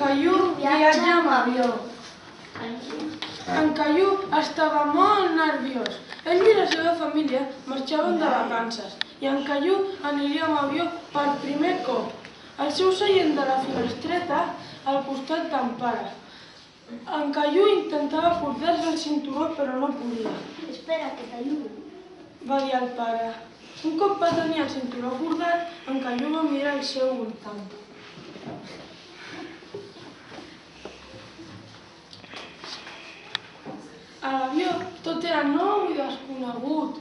Caillou viatja amb avió. En Caillou estava molt nerviós. Ell i la seva família marxaven de vacances i en Caillou aniria amb avió per primer cop. El seu seient de la finestreta al costat d'en Pare. En Caillou intentava cordar-se el cinturó però no podia. Espera, que t'ajudo. Va dir el pare. Un cop va tenir el cinturó cordat, en Caillou va mirar al seu voltant. A l'avió tot era nou i desconegut.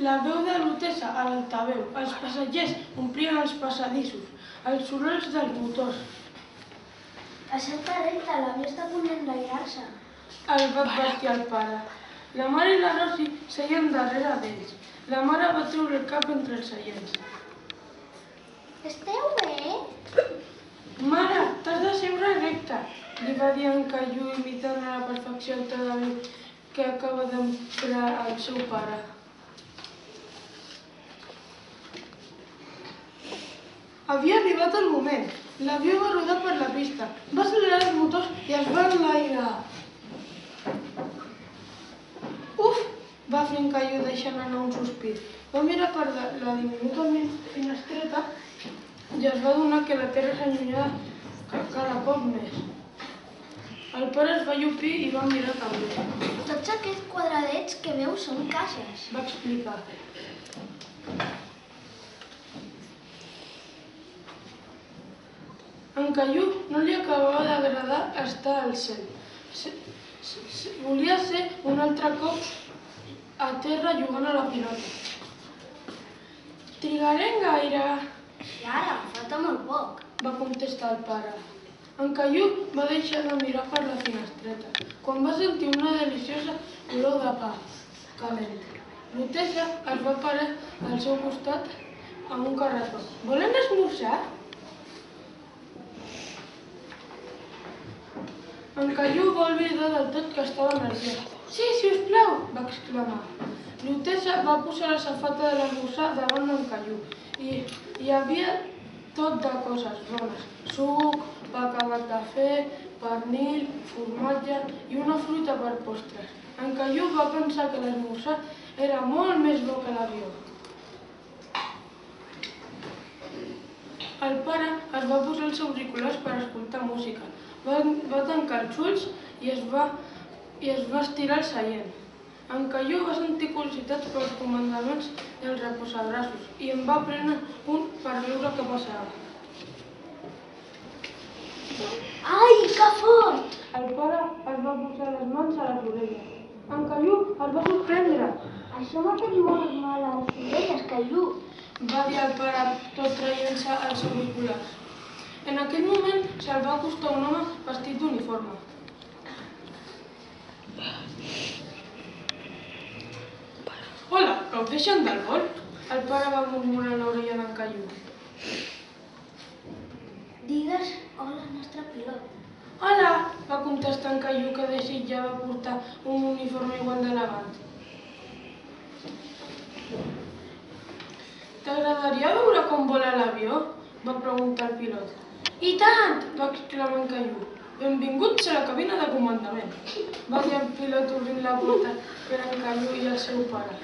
La veu de l'hotessa a l'altaveu, els passatgers omplien els passadissos, els sorolls dels motors. Assenta recte, l'avió està a punt d'enlairar-se. El va advertir el pare. La mare i la Rosi seien darrere d'ells. La mare va treure el cap entre els seients. Esteu bé? Mare, t'has de seure recte, li va dir en Caillou imitant a la perfecció el to de veu que acaba d'emprar el seu pare. Havia arribat el moment. L'avió va rodar per la pista, va accelerar els motors i es va enlairar. Uf! Va fer en Caillou deixant anar un sospir. Va mirar per la diminuta finestreta i es va adonar que la terra s'allunyava cada cop més. El pare es va llupir i va mirar també. Tots aquests quadradets que veus són caixes. Va explicar. En Caillou no li acabava d'agradar estar al cel. Volia ser un altre cop a terra jugant a la pilota. Trigarem gaire, I ara, falta molt poc. va contestar el pare. En Caillou va deixar de mirar per la finestreta, quan va sentir una deliciosa olor de pa calent. L'hotessa es va parar al seu costat amb un carretó. Volen esmorzar? En Caillou va oblidar del tot que estava nerviós. Sí, si us plau, va exclamar. L'hotessa va posar la safata de l'esmorzar davant d'en Caillou i hi havia tot de coses bones. Suc, pa acabat de fer, pernil, formatge i una fruita per postres. En Caillou va pensar que l'esmorzar era molt més bo que l'avió. El pare es va posar els auriculars per escoltar música. Va tancar els ulls i es va estirar al seient. En Caillou va sentir curiositats pels comandaments dels reposabraços i en va prendre un per veure què passava. Ai, que fort! El pare es va posar les mans a les orelles. En Caillou es va sorprendre. Això m'ha fet molt mal a les orelles, Caillou. Va dir el pare tot traient-se els auriculars. En aquell moment se'l va acostar un home vestit d'uniforme. Hola, que us deixen del vol? El pare va murmurar a l'orella d'en Caillou. Digues hola, nostre pilot. Hola, va contestar en Caillou, que desitjava portar un uniforme igual d'elegant. T'agradaria veure com vola l'avió? Va preguntar el pilot. I tant! Va exclamar en Caillou. Benvinguts a la cabina de comandament, va dir el pilot obrint la porta per en Caillou i el seu pare.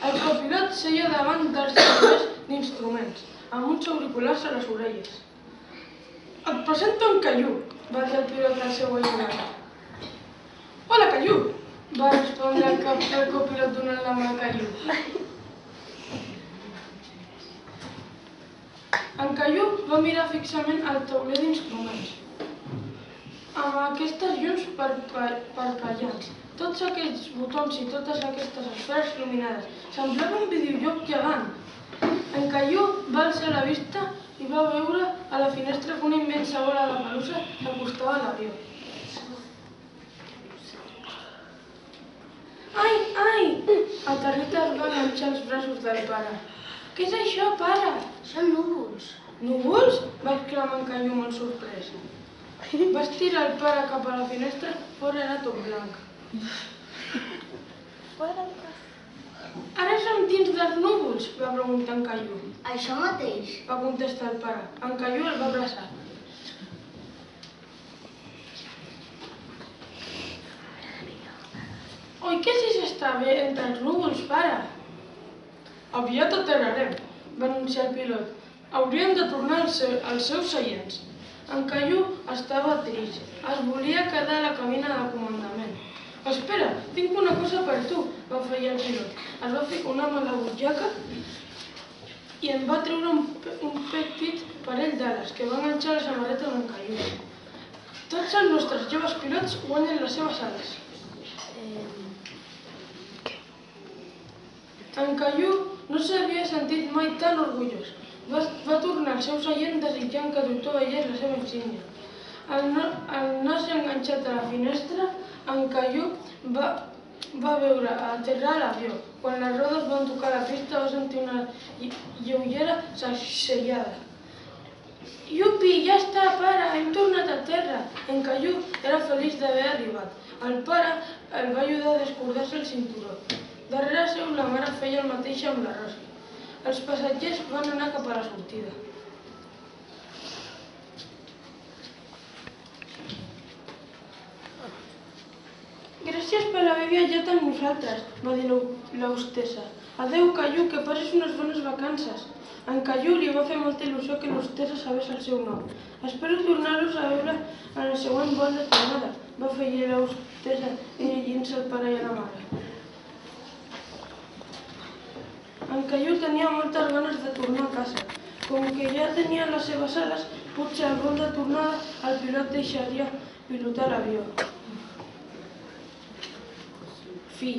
El copilot seia davant dels serveis d'instruments, amb uns auriculars a les orelles. Et presento en Caillou, va dir el pilot al seu ajudant. Hola, Caillou, va respondre el copilot donant la mà a Caillou. En Caillou va mirar fixament el tauler d'instruments, amb aquestes llums parpellants, tots aquells botons i totes aquestes esferes il·luminades. Semblava un videojoc gegant. En Caillou va alçar la vista i va veure a la finestra que una immensa bola de pelusa s'acostava a l'avió. Ai, ai! Aterrita es va enganxar els braços del pare. Què és això, pare? Són núvols. Núvols? Va exclamar en Caillou molt sorprès. Va estirar el pare cap a la finestra, fora era tot blanc. Ara som dins de els núvols? Va preguntar en Caiú. Això mateix. Va contestar el pare. En Caiú el va abraçar. Oi que si s'està bé entre els núvols, pare? Aviat aterrarem, va anunciar el pilot. Hauríem de tornar als seus seients. En Caiú estava trist. Es volia quedar a la cabina de comandament. Espera, tinc una cosa per tu, va afegir el pilot. Es va ficar una mà a la butxaca i em va treure un petit parell d'ales que va enganxar a la samarreta d'en Caiú. Tots els nostres joves pilots guanyen les seves ales. En Caiú no s'havia sentit mai tan orgullós. Va tornar al seu seient desitjant que tothom veiés la seva insígnia. El nas enganxat a la finestra, en Caiú va veure aterrar l'avió. Quan les rodes van tocar la pista va sentir una lleugera sacsejada. Iupi, ja està, pare, hem tornat a terra. En Caiú era feliç d'haver arribat. El pare el va ajudar a descordar-se el cinturó. Darrere seu la mare feia el mateix amb la Rosa. Els passatgers van anar cap a la sortida. Gràcies per haver viatjat amb nosaltres, va dir l'hostessa. Adéu, Caiú, que passis unes bones vacances. En Caiú li va fer molta il·lusió que l'hostessa sabés el seu nom. Espero tornar-los a veure en el següent vol de tornada, va afegir l'hostessa dirigint-se al pare i a la mare. En Caiú tenia moltes ganes de tornar a casa. Com que ja tenia les seves ales, potser al vol de tornada el pilot deixaria pilotar l'avió. Fi.